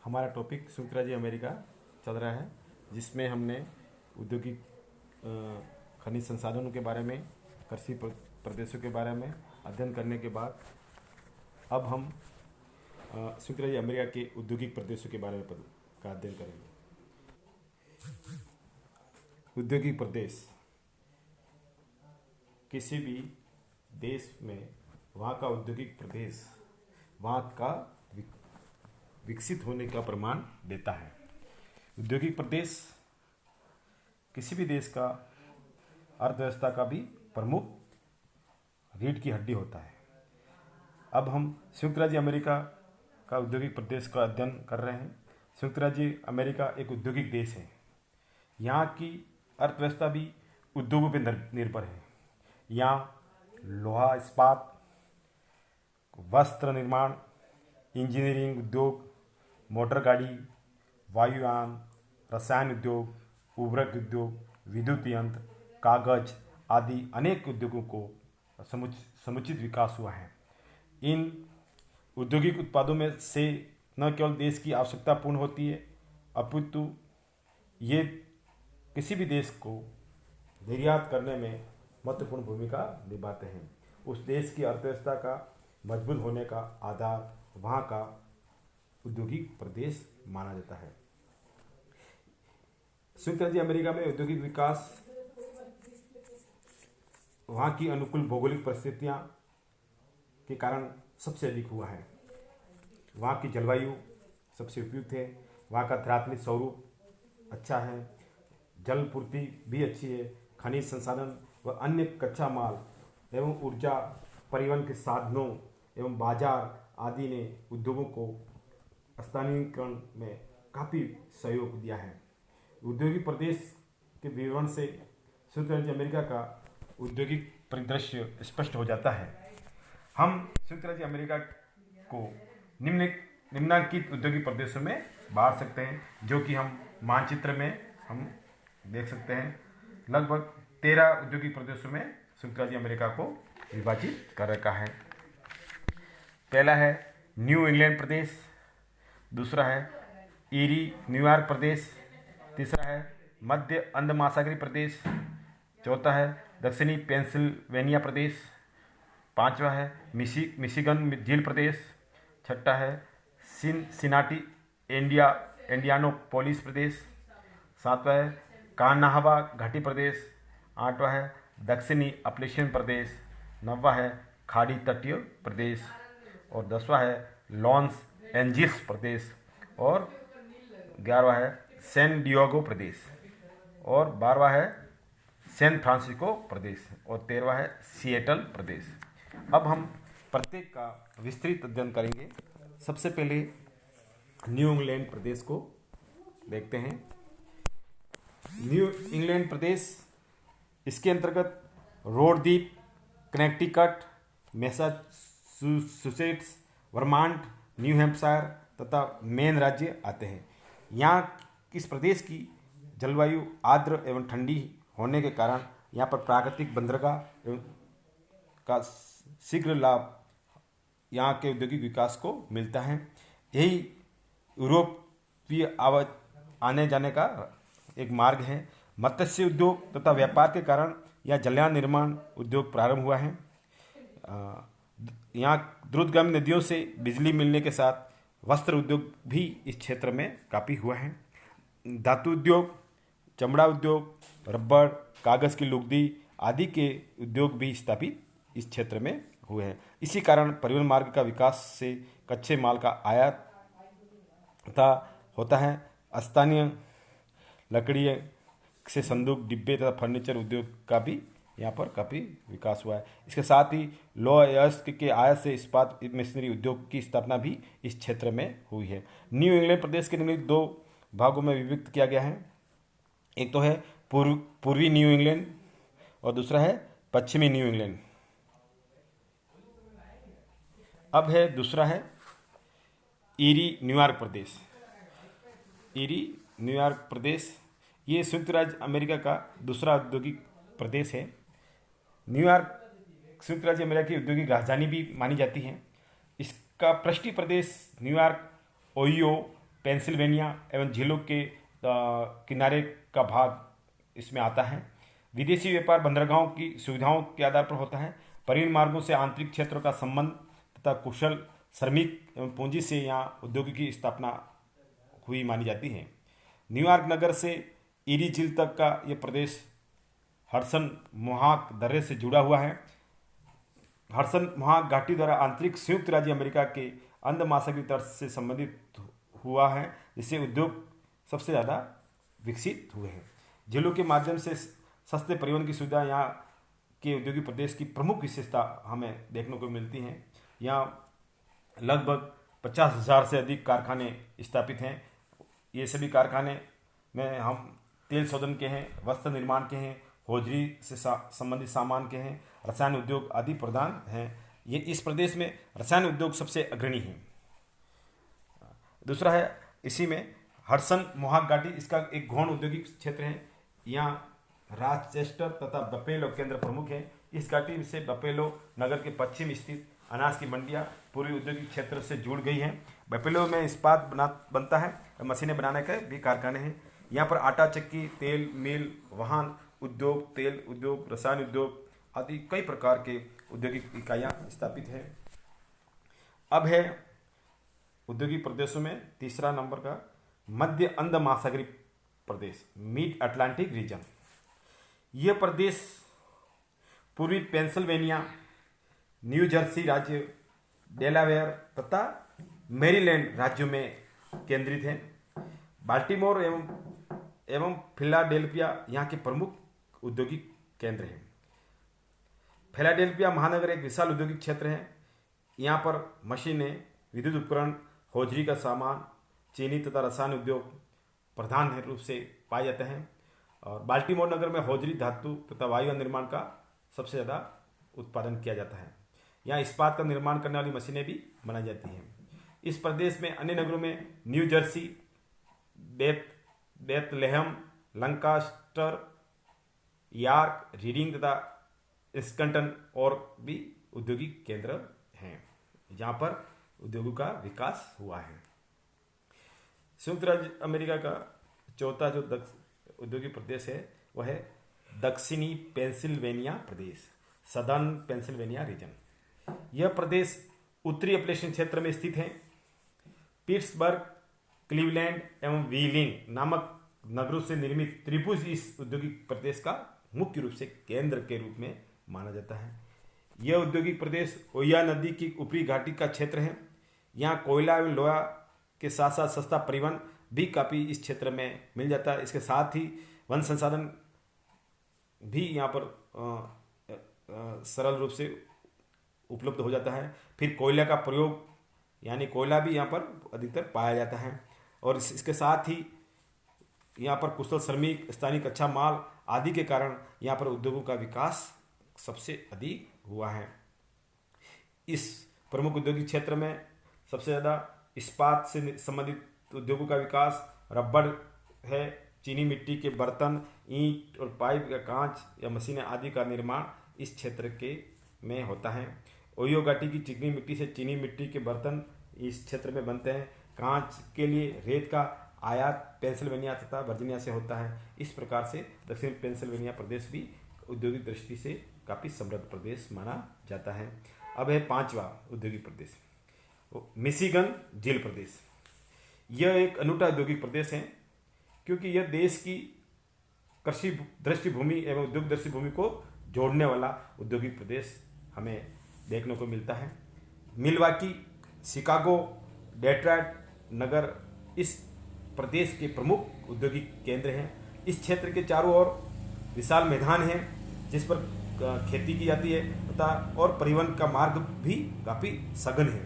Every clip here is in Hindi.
हमारा टॉपिक संयुक्त राज्य अमेरिका चल रहा है, जिसमें हमने औद्योगिक खनिज संसाधनों के बारे में, कृषि प्रदेशों के बारे में अध्ययन करने के बाद अब हम संयुक्त राज्य अमेरिका के औद्योगिक प्रदेशों के बारे में का अध्ययन करेंगे। औद्योगिक प्रदेश किसी भी देश में वहाँ का औद्योगिक प्रदेश वहाँ का विकसित होने का प्रमाण देता है। औद्योगिक प्रदेश किसी भी देश का अर्थव्यवस्था का भी प्रमुख रीढ़ की हड्डी होता है। अब हम संयुक्त राज्य अमेरिका का औद्योगिक प्रदेश का अध्ययन कर रहे हैं। संयुक्त राज्य अमेरिका एक औद्योगिक देश है। यहाँ की अर्थव्यवस्था भी उद्योगों पर निर्भर है। यहाँ लोहा इस्पात, वस्त्र निर्माण, इंजीनियरिंग उद्योग, मोटर गाड़ी, वायुयान, रसायन उद्योग, उर्वरक उद्योग, विद्युत यंत्र, कागज आदि अनेक उद्योगों को समुचित विकास हुआ है। इन औद्योगिक उत्पादों में से न केवल देश की आवश्यकता पूर्ण होती है, अपितु ये किसी भी देश को निर्यात करने में महत्वपूर्ण भूमिका निभाते हैं। उस देश की अर्थव्यवस्था का मजबूत होने का आधार वहाँ का औद्योगिक प्रदेश माना जाता है। संयुक्त राज्य अमेरिका में औद्योगिक विकास वहाँ की अनुकूल भौगोलिक परिस्थितियाँ के कारण सबसे अधिक हुआ है। वहाँ की जलवायु सबसे उपयुक्त है। वहाँ का धरातलीय स्वरूप अच्छा है। जल पूर्ति भी अच्छी है। खनिज संसाधन व अन्य कच्चा माल एवं ऊर्जा, परिवहन के साधनों एवं बाजार आदि ने उद्योगों को स्थानीयकरण में काफ़ी सहयोग दिया है। औद्योगिक प्रदेश के विवरण से संयुक्त राज्य अमेरिका का औद्योगिक परिदृश्य स्पष्ट हो जाता है। हम संयुक्त राज्य अमेरिका को निम्नलिखित औद्योगिक प्रदेशों में बांट सकते हैं, जो कि हम मानचित्र में हम देख सकते हैं। लगभग 13 औद्योगिक प्रदेशों में संयुक्त राज्य अमेरिका को विभाजित कर रखा है। पहला है न्यू इंग्लैंड प्रदेश, दूसरा है ईरी न्यूयॉर्क प्रदेश, तीसरा है मध्य अंड महासागरीय प्रदेश, चौथा है दक्षिणी पेंसिल्वेनिया प्रदेश, पांचवा है मिशिगन झील प्रदेश, छठा है सिनाटी इंडियानापोलिस प्रदेश, सातवां है कान्हावा घाटी प्रदेश, आठवां है दक्षिणी अपलेशियन प्रदेश, नौवां है खाड़ी तटीय प्रदेश और 10वां है लॉस एंजिल्स प्रदेश और 11वां है सैन डिएगो प्रदेश और 12वां है सैन फ्रांसिस्को प्रदेश और 13वां है सिएटल प्रदेश। अब हम प्रत्येक का विस्तृत अध्ययन करेंगे। सबसे पहले न्यू इंग्लैंड प्रदेश को देखते हैं। न्यू इंग्लैंड प्रदेश, इसके अंतर्गत रोड द्वीप, कनेक्टिकट, मैसाचुसेट्स, वर्मांट, न्यू हैम्पशायर तथा मेन राज्य आते हैं। यहाँ इस प्रदेश की जलवायु आर्द्र एवं ठंडी होने के कारण यहाँ पर प्राकृतिक बंदरगाह एवं का शीघ्र लाभ यहाँ के औद्योगिक विकास को मिलता है। यही यूरोपीय आने जाने का एक मार्ग है। मत्स्य उद्योग तथा व्यापार के कारण यहाँ जलयान निर्माण उद्योग प्रारंभ हुआ है। यहाँ द्रुतगामी नदियों से बिजली मिलने के साथ वस्त्र उद्योग भी इस क्षेत्र में काफ़ी हुआ है। धातु उद्योग, चमड़ा उद्योग, रबर, कागज़ की लुगदी आदि के उद्योग भी स्थापित इस क्षेत्र में हुए हैं। इसी कारण परिवहन मार्ग का विकास से कच्चे माल का आयात तथा होता है। स्थानीय लकड़ी से संदूक, डिब्बे तथा फर्नीचर उद्योग का भी यहाँ पर काफ़ी विकास हुआ है। इसके साथ ही लोहा अयस्क के आयात से इस्पात मशीनरी उद्योग की स्थापना भी इस क्षेत्र में हुई है। न्यू इंग्लैंड प्रदेश के निम्नलिखित 2 भागों में विभक्त किया गया है। एक तो है पूर्वी न्यू इंग्लैंड और दूसरा है पश्चिमी न्यू इंग्लैंड। अब है दूसरा है ईरी न्यूयॉर्क प्रदेश। ईरी न्यूयॉर्क प्रदेश ये संयुक्त राज्य अमेरिका का दूसरा औद्योगिक प्रदेश है। न्यूयॉर्क संयुक्त राज्य अमेरिका की औद्योगिक राजधानी भी मानी जाती है। इसका पृष्ठीय प्रदेश न्यूयॉर्क, ओहियो, पेंसिल्वेनिया एवं झीलों के किनारे का भाग इसमें आता है। विदेशी व्यापार बंदरगाहों की सुविधाओं के आधार पर होता है। परिवहन मार्गों से आंतरिक क्षेत्रों का संबंध तथा कुशल श्रमिक एवं पूंजी से यहाँ उद्योग की स्थापना हुई मानी जाती है। न्यूयॉर्क नगर से ईरी झील तक का यह प्रदेश हडसन मोहाक दर्रे से जुड़ा हुआ है। हडसन मोहाक घाटी द्वारा आंतरिक संयुक्त राज्य अमेरिका के अंध महासागरीय तट से संबंधित हुआ है, जिससे उद्योग सबसे ज़्यादा विकसित हुए हैं। झीलों के माध्यम से सस्ते परिवहन की सुविधा यहाँ के औद्योगिक प्रदेश की प्रमुख विशेषता हमें देखने को मिलती हैं। यहाँ लगभग 50,000 से अधिक कारखाने स्थापित हैं। ये सभी कारखाने में हम तेल शोधन के हैं, वस्त्र निर्माण के हैं, हौजरी से संबंधित सामान के हैं, रसायन उद्योग आदि प्रधान हैं। ये इस प्रदेश में रसायन उद्योग सबसे अग्रणी है। दूसरा है इसी में हडसन मोहाक घाटी, इसका एक गौण औद्योगिक क्षेत्र है। यहाँ राचेस्टर तथा बपेलो केंद्र प्रमुख है। इस घाटी से बपेलो नगर के पश्चिम स्थित अनाज की मंडियाँ पूरी औद्योगिक क्षेत्र से जुड़ गई हैं। बपेलो में इस्पात बनता है, मशीनें बनाने के भी कारखाने हैं। यहाँ पर आटा चक्की, तेल मिल, वाहन उद्योग, तेल उद्योग, रसायन उद्योग आदि कई प्रकार के औद्योगिक इकाइयाँ स्थापित हैं। अब है औद्योगिक प्रदेशों में तीसरा नंबर का मध्य अंध महासागरीय प्रदेश, मिड अटलांटिक रीजन। यह प्रदेश पूर्वी पेंसिल्वेनिया, न्यू जर्सी राज्य, डेलावेयर तथा मैरीलैंड राज्यों में केंद्रित है। बाल्टीमोर एवं फिलाडेल्फिया यहाँ के प्रमुख औद्योगिक केंद्र हैं। फिलाडेल्फिया महानगर एक विशाल औद्योगिक क्षेत्र है। यहाँ पर मशीनें, विद्युत उपकरण, हौजरी का सामान, चीनी तथा रसायन उद्योग प्रधान रूप से पाए जाते हैं। और बाल्टीमोर नगर में हौजरी, धातु तथा वायु निर्माण का सबसे ज़्यादा उत्पादन किया जाता है। यहाँ इस्पात का निर्माण करने वाली मशीनें भी बनाई जाती हैं। इस प्रदेश में अन्य नगरों में new Jersey, Bethlehem, Lancaster, York, reading तथा स्कंटन और भी औद्योगिक केंद्र हैं, जहाँ पर उद्योगों का विकास हुआ है। संयुक्त राज्य अमेरिका का चौथा जो औद्योगिक प्रदेश है वह है दक्षिणी पेंसिल्वेनिया प्रदेश, सदर्न पेंसिल्वेनिया रीजन। यह प्रदेश उत्तरी अपलेशियन क्षेत्र में स्थित है। पिट्सबर्ग, क्लीवलैंड एवं व्हीलिंग नामक नगरों से निर्मित त्रिभुज इस औद्योगिक प्रदेश का मुख्य रूप से केंद्र के रूप में माना जाता है। यह औद्योगिक प्रदेश ओया नदी की ऊपरी घाटी का क्षेत्र है। यहाँ कोयला एवं लोहा के साथ साथ सस्ता परिवहन भी काफ़ी इस क्षेत्र में मिल जाता है। इसके साथ ही वन संसाधन भी यहाँ पर सरल रूप से उपलब्ध हो जाता है। फिर कोयला का प्रयोग यानी कोयला भी यहाँ पर अधिकतर पाया जाता है। और इसके साथ ही यहाँ पर कुशल श्रमिक, स्थानीय कच्चा माल आदि के कारण यहाँ पर उद्योगों का विकास सबसे अधिक हुआ है। इस प्रमुख औद्योगिक क्षेत्र में सबसे ज़्यादा इस्पात से संबंधित उद्योगों का विकास, रबड़ है, चीनी मिट्टी के बर्तन, ईंट और पाइप का कांच या मशीनें आदि का निर्माण इस क्षेत्र के में होता है। ओयो घाटी की चिकनी मिट्टी से चीनी मिट्टी के बर्तन इस क्षेत्र में बनते हैं। कांच के लिए रेत का आयात पेंसिल्वेनिया तथा वर्जीनिया से होता है। इस प्रकार से दक्षिण पेंसिल्वेनिया प्रदेश भी औद्योगिक दृष्टि से काफ़ी समृद्ध प्रदेश माना जाता है। अब है पांचवा औद्योगिक प्रदेश, मिशिगन झील प्रदेश। यह एक अनूठा औद्योगिक प्रदेश है क्योंकि यह देश की कृषि दृष्टिभूमि एवं उद्योग दृष्टिभूमि को जोड़ने वाला औद्योगिक प्रदेश हमें देखने को मिलता है। मिलवाकी, शिकागो, डेट्रॉयट नगर इस प्रदेश के प्रमुख औद्योगिक केंद्र हैं। इस क्षेत्र के चारों ओर विशाल मैदान हैं जिस पर खेती की जाती है तथा और परिवहन का मार्ग भी काफ़ी सघन है।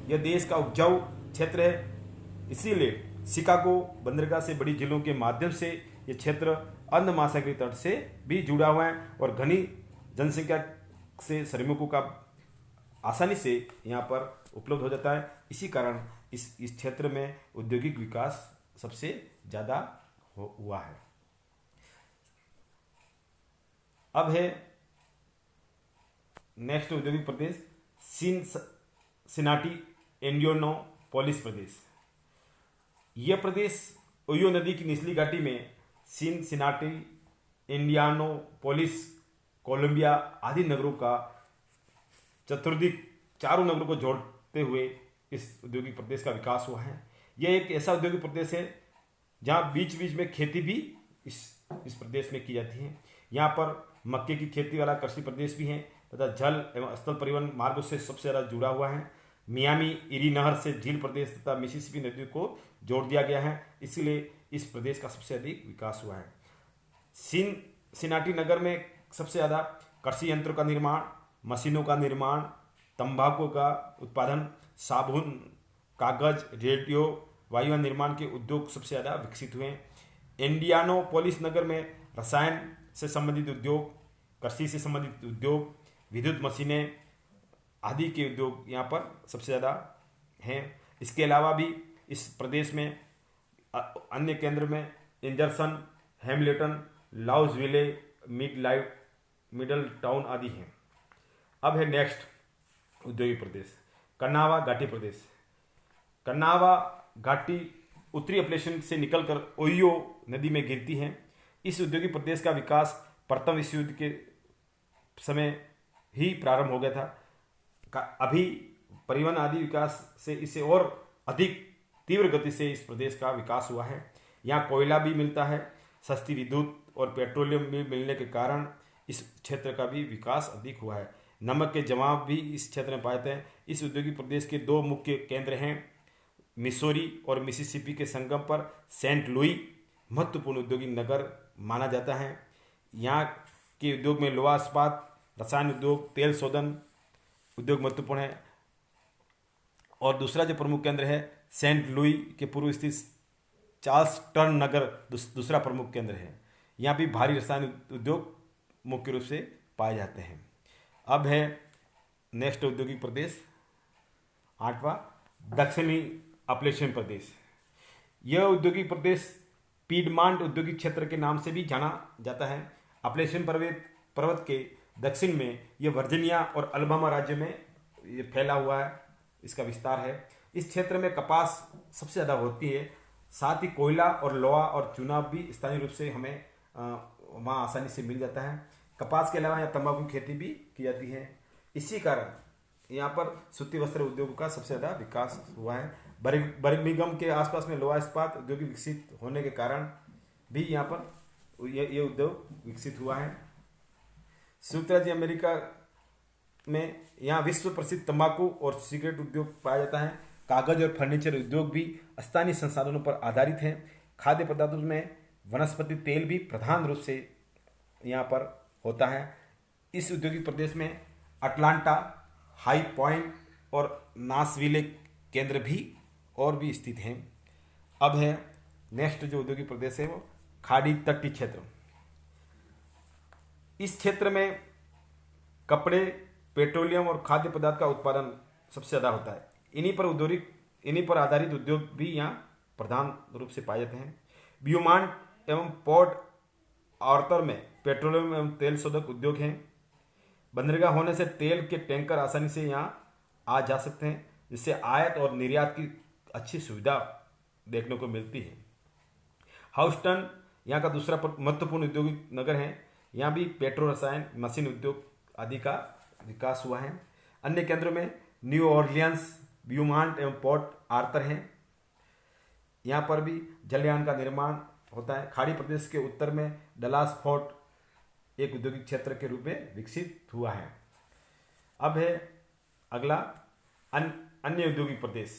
यह देश का उपजाऊ क्षेत्र है, इसीलिए शिकागो बंदरगाह से बड़ी झीलों के माध्यम से यह क्षेत्र अंध महासागरीय तट से भी जुड़ा हुआ है और घनी जनसंख्या से श्रमिकों का आसानी से यहाँ पर उपलब्ध हो जाता है। इसी कारण इस क्षेत्र में औद्योगिक विकास सबसे ज़्यादा हुआ है। अब है नेक्स्ट औद्योगिक प्रदेश सिनाटी इंडियानापोलिस प्रदेश। यह प्रदेश ओयो नदी की निचली घाटी में सिनसिनाटी, इंडियानापोलिस, कोलंबिया आदि नगरों का चतुर्दिक चारों नगरों को जोड़ते हुए इस औद्योगिक प्रदेश का विकास हुआ है। यह एक ऐसा औद्योगिक प्रदेश है जहाँ बीच बीच में खेती भी इस प्रदेश में की जाती है। यहाँ पर मक्के की खेती वाला कृषि प्रदेश भी है तथा जल एवं स्थल परिवहन मार्गों से सबसे ज़्यादा जुड़ा हुआ है। मियामी इरी नहर से झील प्रदेश तथा मिसिसिपी नदी को जोड़ दिया गया है, इसलिए इस प्रदेश का सबसे अधिक विकास हुआ है। सिनाटी नगर में सबसे ज़्यादा कृषि यंत्रों का निर्माण, मशीनों का निर्माण, तंबाकू का उत्पादन, साबुन, कागज, रेडियो, वायु निर्माण के उद्योग सबसे ज़्यादा विकसित हुए। इंडियानापोलिस नगर में रसायन से संबंधित उद्योग, कृषि से संबंधित उद्योग, विद्युत मशीनें आदि के उद्योग यहाँ पर सबसे ज़्यादा हैं। इसके अलावा भी इस प्रदेश में अन्य केंद्र में एंडरसन, हैमिल्टन, लाउसविले, मिडल टाउन आदि हैं। अब है नेक्स्ट औद्योगिक प्रदेश कन्नावा घाटी प्रदेश। कन्नावा घाटी उत्तरी अपलेशन से निकलकर ओयो नदी में गिरती है। इस औद्योगिक प्रदेश का विकास प्रथम विश्व युद्ध के समय ही प्रारंभ हो गया था। अभी परिवहन आदि विकास से इसे और अधिक तीव्र गति से इस प्रदेश का विकास हुआ है। यहाँ कोयला भी मिलता है, सस्ती विद्युत और पेट्रोलियम भी मिलने के कारण इस क्षेत्र का भी विकास अधिक हुआ है। नमक के जमाव भी इस क्षेत्र में पाए जाते हैं। इस औद्योगिक प्रदेश के दो मुख्य केंद्र हैं, मिसौरी और मिसिसिपी के संगम पर सेंट लुई महत्वपूर्ण औद्योगिक नगर माना जाता है। यहाँ के उद्योग में लोहा इस्पात, रसायन उद्योग, तेल शोधन उद्योग महत्वपूर्ण है। और दूसरा जो प्रमुख केंद्र है सेंट लुई के पूर्व स्थित चार्ल्सटन नगर दूसरा प्रमुख केंद्र है। यहाँ भी भारी रसायन उद्योग मुख्य रूप से पाए जाते हैं। अब है नेक्स्ट औद्योगिक प्रदेश आठवां दक्षिणी अपलेशियन प्रदेश। यह औद्योगिक प्रदेश पीडमांट औद्योगिक क्षेत्र के नाम से भी जाना जाता है। अपलेशियन पर्वत के दक्षिण में यह वर्जीनिया और अलाबामा राज्य में ये फैला हुआ है, इसका विस्तार है। इस क्षेत्र में कपास सबसे ज़्यादा होती है, साथ ही कोयला और लोहा और चूना भी स्थानीय रूप से हमें वहाँ आसानी से मिल जाता है। कपास के अलावा यहाँ तंबाकू की खेती भी की जाती है। इसी कारण यहाँ पर सूती वस्त्र उद्योग का सबसे ज़्यादा विकास हुआ है। बर्मिंघम के आसपास में लोहा इस्पात उद्योग विकसित होने के कारण भी यहाँ पर ये उद्योग विकसित हुआ है। संयुक्त राज्य अमेरिका में यहाँ विश्व प्रसिद्ध तंबाकू और सिगरेट उद्योग पाया जाता है। कागज और फर्नीचर उद्योग भी स्थानीय संसाधनों पर आधारित हैं। खाद्य पदार्थों में वनस्पति तेल भी प्रधान रूप से यहाँ पर होता है। इस औद्योगिक प्रदेश में अटलांटा, हाई पॉइंट और नाशविले केंद्र भी और भी स्थित हैं। अब है नेक्स्ट जो औद्योगिक प्रदेश है वो खाड़ी तटीय क्षेत्र। इस क्षेत्र में कपड़े, पेट्रोलियम और खाद्य पदार्थ का उत्पादन सबसे ज़्यादा होता है। इन्हीं पर आधारित उद्योग भी यहाँ प्रधान रूप से पाए जाते हैं। ब्यूमांट एवं पोर्ट आर्थर में पेट्रोलियम एवं तेल शोधक उद्योग हैं। बंदरगाह होने से तेल के टैंकर आसानी से यहाँ आ जा सकते हैं, जिससे आयात और निर्यात की अच्छी सुविधा देखने को मिलती है। हाउस्टन यहाँ का दूसरा महत्वपूर्ण औद्योगिक नगर है। यहाँ भी पेट्रो रसायन, मशीन उद्योग आदि का विकास हुआ है। अन्य केंद्रों में न्यू ऑर्लियंस, ब्यूमांट एवं पोर्ट आर्थर हैं। यहाँ पर भी जलयान का निर्माण होता है। खाड़ी प्रदेश के उत्तर में डलास फोर्ट एक औद्योगिक क्षेत्र के रूप में विकसित हुआ है। अब है अगला अन्य औद्योगिक प्रदेश।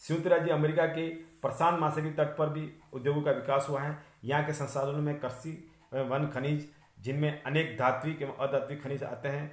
संयुक्त राज्य अमेरिका के प्रशांत महासागरीय तट पर भी उद्योगों का विकास हुआ है। यहाँ के संसाधनों में कृषि एवं वन खनिज, जिनमें अनेक धात्विक एवं अधात्विक खनिज आते हैं,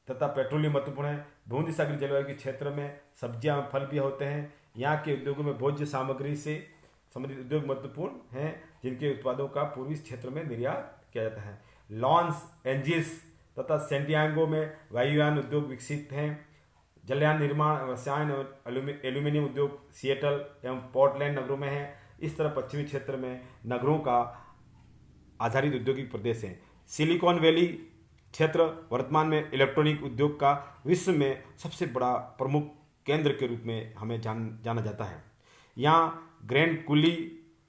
तथा पेट्रोलियम महत्वपूर्ण है। भूमध्य सागरीय जलवायु के क्षेत्र में सब्जियां एवं फल भी होते हैं। यहाँ के उद्योगों में भोज्य सामग्री से संबंधित उद्योग महत्वपूर्ण हैं, जिनके उत्पादों का पूर्वी क्षेत्र में निर्यात किया जाता है। लॉस एंजिल्स तथा सैंटियागो में वायुयान उद्योग विकसित हैं। जलयान निर्माण, रसायन एवं एल्यूमिनियम उद्योग सिएटल एवं पोर्टलैंड नगरों में है। इस तरह पश्चिमी क्षेत्र में नगरों का आधारित औद्योगिक प्रदेश है। सिलिकॉन वैली क्षेत्र वर्तमान में इलेक्ट्रॉनिक उद्योग का विश्व में सबसे बड़ा प्रमुख केंद्र के रूप में हमें जाना जाता है। यहाँ ग्रैंड कुली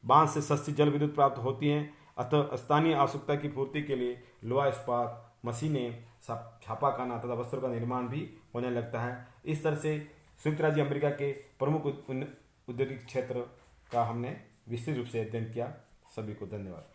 बांध से सस्ती जल विद्युत प्राप्त होती है, अतः स्थानीय आवश्यकता की पूर्ति के लिए लोहा इस्पात मशीनें, छापाखाना तथा वस्त्रों का निर्माण भी होने लगता है। इस तरह से संयुक्त राज्य अमेरिका के प्रमुख औद्योगिक क्षेत्र का हमने विस्तृत रूप से अध्ययन किया। सभी को धन्यवाद।